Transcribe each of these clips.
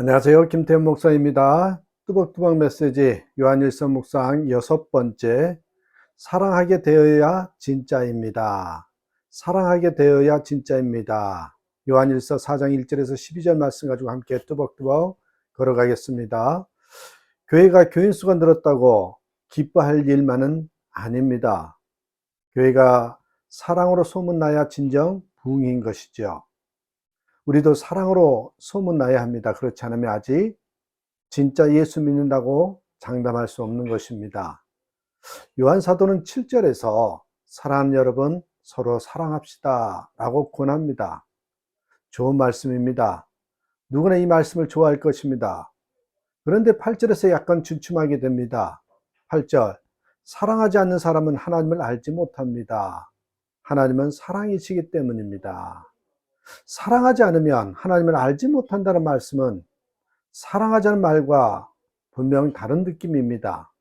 안녕하세요. 김태현 목사입니다. 뚜벅뚜벅 메시지 요한일서 묵상 6번째, 사랑하게 되어야 진짜입니다. 사랑하게 되어야 진짜입니다. 요한일서 4장 1절에서 12절 말씀 가지고 함께 뚜벅뚜벅 걸어가겠습니다. 교회가 교인 수가 늘었다고 기뻐할 일만은 아닙니다. 교회가 사랑으로 소문나야 진정 부흥인 것이죠. 우리도 사랑으로 소문나야 합니다. 그렇지 않으면 아직 진짜 예수 믿는다고 장담할 수 없는 것입니다. 요한 사도는 7절에서 사랑하는 여러분 서로 사랑합시다 라고 권합니다. 좋은 말씀입니다. 누구나 이 말씀을 좋아할 것입니다. 그런데 8절에서 약간 주춤하게 됩니다. 8절, 사랑하지 않는 사람은 하나님을 알지 못합니다. 하나님은 사랑이시기 때문입니다. 사랑하지 않으면 하나님을 알지 못한다는 말씀은 사랑하자는 말과 분명 다른 느낌입니다.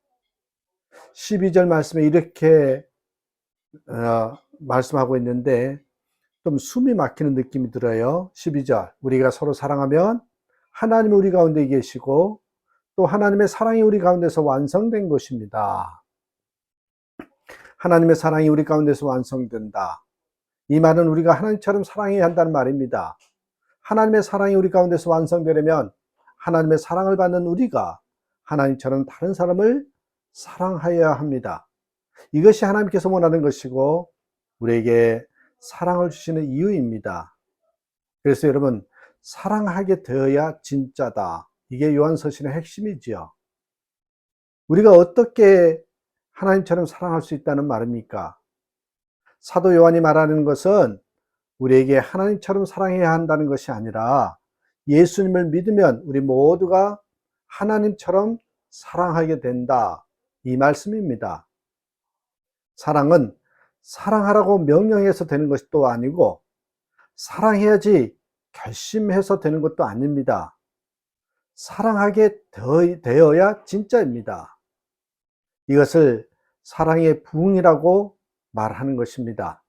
12절 말씀에 이렇게 말씀하고 있는데 좀 숨이 막히는 느낌이 들어요. 12절, 우리가 서로 사랑하면 하나님이 우리 가운데 계시고 또 하나님의 사랑이 우리 가운데서 완성된 것입니다. 하나님의 사랑이 우리 가운데서 완성된다. 이 말은 우리가 하나님처럼 사랑해야 한다는 말입니다. 하나님의 사랑이 우리 가운데서 완성되려면 하나님의 사랑을 받는 우리가 하나님처럼 다른 사람을 사랑하여야 합니다. 이것이 하나님께서 원하는 것이고 우리에게 사랑을 주시는 이유입니다. 그래서 여러분, 사랑하게 되어야 진짜다. 이게 요한서신의 핵심이지요. 우리가 어떻게 하나님처럼 사랑할 수 있다는 말입니까? 사도 요한이 말하는 것은 우리에게 하나님처럼 사랑해야 한다는 것이 아니라 예수님을 믿으면 우리 모두가 하나님처럼 사랑하게 된다. 이 말씀입니다. 사랑은 사랑하라고 명령해서 되는 것이 또 아니고 사랑해야지 결심해서 되는 것도 아닙니다. 사랑하게 되어야 진짜입니다. 이것을 사랑의 부흥이라고 말하는 것입니다.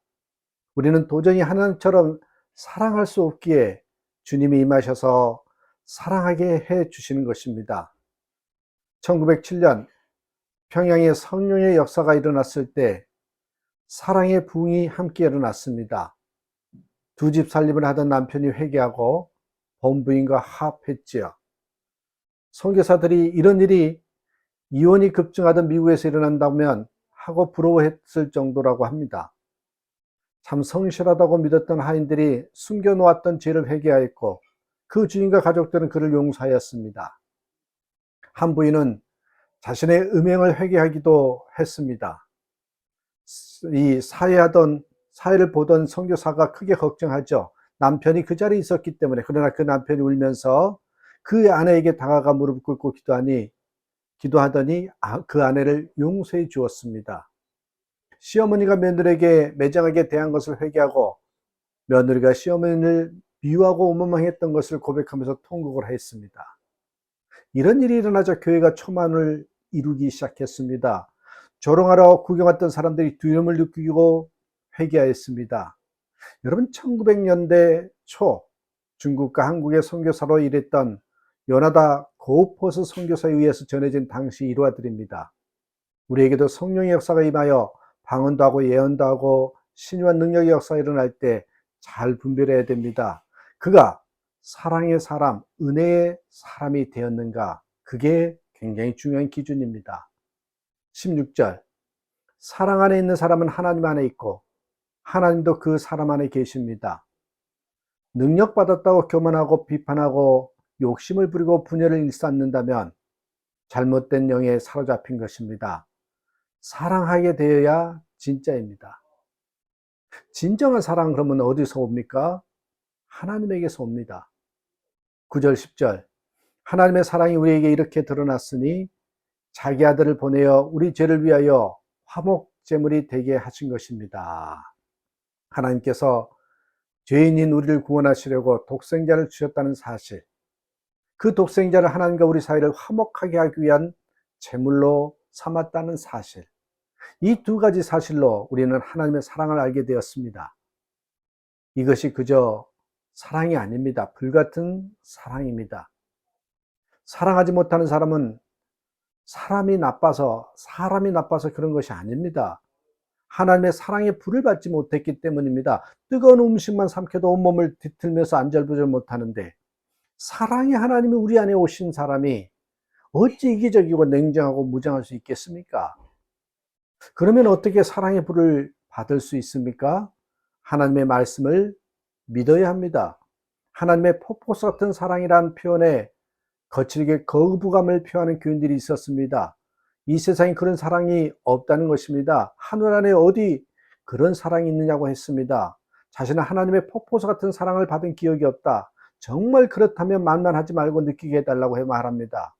우리는 도저히 하나님처럼 사랑할 수 없기에 주님이 임하셔서 사랑하게 해 주시는 것입니다. 1907년 평양에 성령의 역사가 일어났을 때 사랑의 부흥이 함께 일어났습니다. 두 집 살림을 하던 남편이 회개하고 본부인과 합했지요. 선교사들이 이런 일이 이혼이 급증하던 미국에서 일어난다면 하고 부러워했을 정도라고 합니다. 참 성실하다고 믿었던 하인들이 숨겨놓았던 죄를 회개하였고 그 주인과 가족들은 그를 용서하였습니다. 한 부인은 자신의 음행을 회개하기도 했습니다. 이 사회를 보던 선교사가 크게 걱정하죠. 남편이 그 자리에 있었기 때문에. 그러나 그 남편이 울면서 그 아내에게 다가가 무릎 꿇고 기도하더니 그 아내를 용서해 주었습니다. 시어머니가 며느리에게 매장하게 대한 것을 회개하고 며느리가 시어머니를 미워하고 원망했던 것을 고백하면서 통곡을 했습니다. 이런 일이 일어나자 교회가 초만을 이루기 시작했습니다. 조롱하러 구경 왔던 사람들이 두려움을 느끼고 회개하였습니다. 여러분, 1900년대 초 중국과 한국의 선교사로 일했던 요나다 고우포스 선교사에 의해서 전해진 당시 일화들입니다. 우리에게도 성령의 역사가 임하여 방언도 하고 예언도 하고 신유한 능력의 역사가 일어날 때 잘 분별해야 됩니다. 그가 사랑의 사람, 은혜의 사람이 되었는가? 그게 굉장히 중요한 기준입니다. 16절, 사랑 안에 있는 사람은 하나님 안에 있고 하나님도 그 사람 안에 계십니다. 능력받았다고 교만하고 비판하고 욕심을 부리고 분열을 일삼는다면 잘못된 영에 사로잡힌 것입니다. 사랑하게 되어야 진짜입니다. 진정한 사랑 그러면 어디서 옵니까? 하나님에게서 옵니다. 9절 10절, 하나님의 사랑이 우리에게 이렇게 드러났으니 자기 아들을 보내어 우리 죄를 위하여 화목제물이 되게 하신 것입니다. 하나님께서 죄인인 우리를 구원하시려고 독생자를 주셨다는 사실, 그 독생자를 하나님과 우리 사이를 화목하게 하기 위한 제물로 삼았다는 사실, 이 두 가지 사실로 우리는 하나님의 사랑을 알게 되었습니다. 이것이 그저 사랑이 아닙니다. 불같은 사랑입니다. 사랑하지 못하는 사람은 사람이 나빠서 그런 것이 아닙니다. 하나님의 사랑의 불을 받지 못했기 때문입니다. 뜨거운 음식만 삼켜도 온몸을 뒤틀면서 안절부절 못하는데, 사랑의 하나님이 우리 안에 오신 사람이 어찌 이기적이고 냉정하고 무장할 수 있겠습니까? 그러면 어떻게 사랑의 불을 받을 수 있습니까? 하나님의 말씀을 믿어야 합니다. 하나님의 폭포수 같은 사랑이란 표현에 거칠게 거부감을 표하는 교인들이 있었습니다. 이 세상에 그런 사랑이 없다는 것입니다. 하늘 안에 어디 그런 사랑이 있느냐고 했습니다. 자신은 하나님의 폭포수 같은 사랑을 받은 기억이 없다. 정말 그렇다면 만만하지 말고 느끼게 해달라고 말합니다.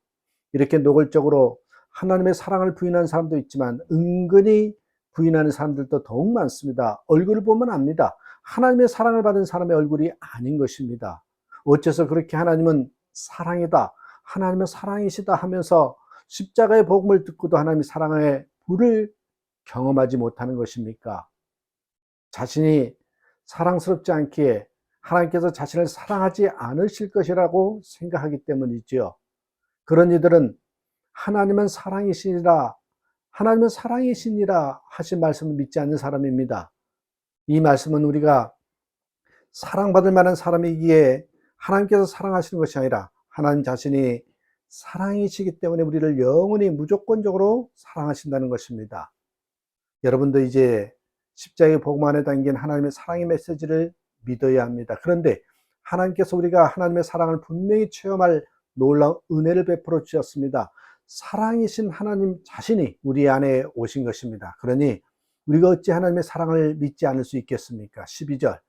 이렇게 노골적으로 하나님의 사랑을 부인하는 사람도 있지만 은근히 부인하는 사람들도 더욱 많습니다. 얼굴을 보면 압니다. 하나님의 사랑을 받은 사람의 얼굴이 아닌 것입니다. 어째서 그렇게 하나님은 사랑이다, 하나님은 사랑이시다 하면서 십자가의 복음을 듣고도 하나님의 사랑의 불을 경험하지 못하는 것입니까? 자신이 사랑스럽지 않기에 하나님께서 자신을 사랑하지 않으실 것이라고 생각하기 때문이지요. 그런 이들은 하나님은 사랑이시니라, 하나님은 사랑이시니라 하신 말씀을 믿지 않는 사람입니다. 이 말씀은 우리가 사랑받을 만한 사람이기에 하나님께서 사랑하시는 것이 아니라 하나님 자신이 사랑이시기 때문에 우리를 영원히 무조건적으로 사랑하신다는 것입니다. 여러분도 이제 십자가의 복음 안에 담긴 하나님의 사랑의 메시지를 믿어야 합니다. 그런데 하나님께서 우리가 하나님의 사랑을 분명히 체험할 놀라운 은혜를 베풀어 주셨습니다. 사랑이신 하나님 자신이 우리 안에 오신 것입니다. 그러니 우리가 어찌 하나님의 사랑을 믿지 않을 수 있겠습니까? 12절,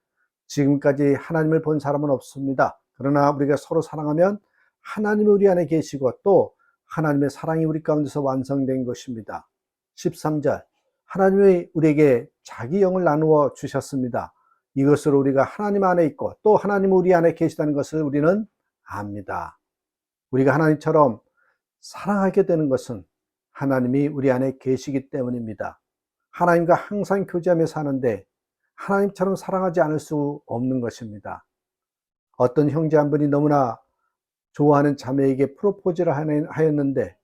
지금까지 하나님을 본 사람은 없습니다. 그러나 우리가 서로 사랑하면 하나님이 우리 안에 계시고 또 하나님의 사랑이 우리 가운데서 완성된 것입니다. 13절, 하나님이 우리에게 자기 영을 나누어 주셨습니다. 이것으로 우리가 하나님 안에 있고 또 하나님 우리 안에 계시다는 것을 우리는 압니다. 우리가 하나님처럼 사랑하게 되는 것은 하나님이 우리 안에 계시기 때문입니다. 하나님과 항상 교제하며 사는데 하나님처럼 사랑하지 않을 수 없는 것입니다. 어떤 형제 한 분이 너무나 좋아하는 자매에게 프로포즈를 하였는데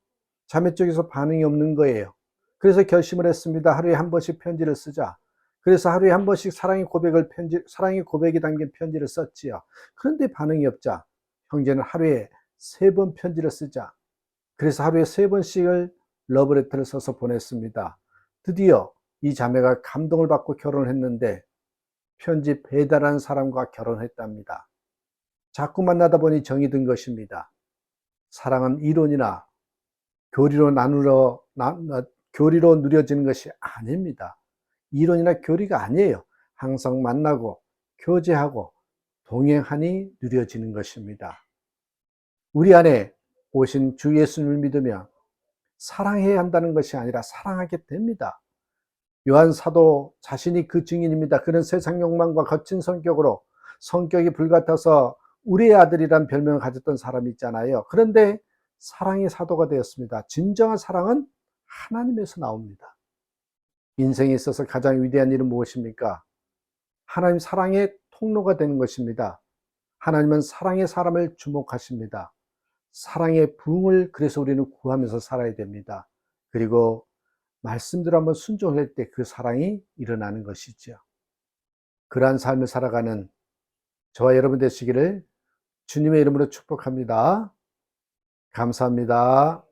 자매 쪽에서 반응이 없는 거예요. 그래서 결심을 했습니다. 하루에 한 번씩 편지를 쓰자. 그래서 하루에 한 번씩 사랑의 고백이 담긴 편지를 썼지요. 그런데 반응이 없자 형제는 하루에 3번 편지를 쓰자. 그래서 하루에 3번씩을 러브레터를 써서 보냈습니다. 드디어 이 자매가 감동을 받고 결혼을 했는데 편지 배달하는 사람과 결혼했답니다. 자꾸 만나다 보니 정이 든 것입니다. 사랑은 이론이나 교리로 누려지는 것이 아닙니다. 이론이나 교리가 아니에요. 항상 만나고 교제하고 동행하니 누려지는 것입니다. 우리 안에 오신 주 예수님을 믿으면 사랑해야 한다는 것이 아니라 사랑하게 됩니다. 요한 사도 자신이 그 증인입니다. 그는 세상 욕망과 거친 성격이 불같아서 우리의 아들이란 별명을 가졌던 사람이 있잖아요. 그런데 사랑의 사도가 되었습니다. 진정한 사랑은 하나님에서 나옵니다. 인생에 있어서 가장 위대한 일은 무엇입니까? 하나님 사랑의 통로가 되는 것입니다. 하나님은 사랑의 사람을 주목하십니다. 사랑의 부흥을 그래서 우리는 구하면서 살아야 됩니다. 그리고 말씀대로 한번 순종할 때 그 사랑이 일어나는 것이죠. 그러한 삶을 살아가는 저와 여러분 되시기를 주님의 이름으로 축복합니다. 감사합니다.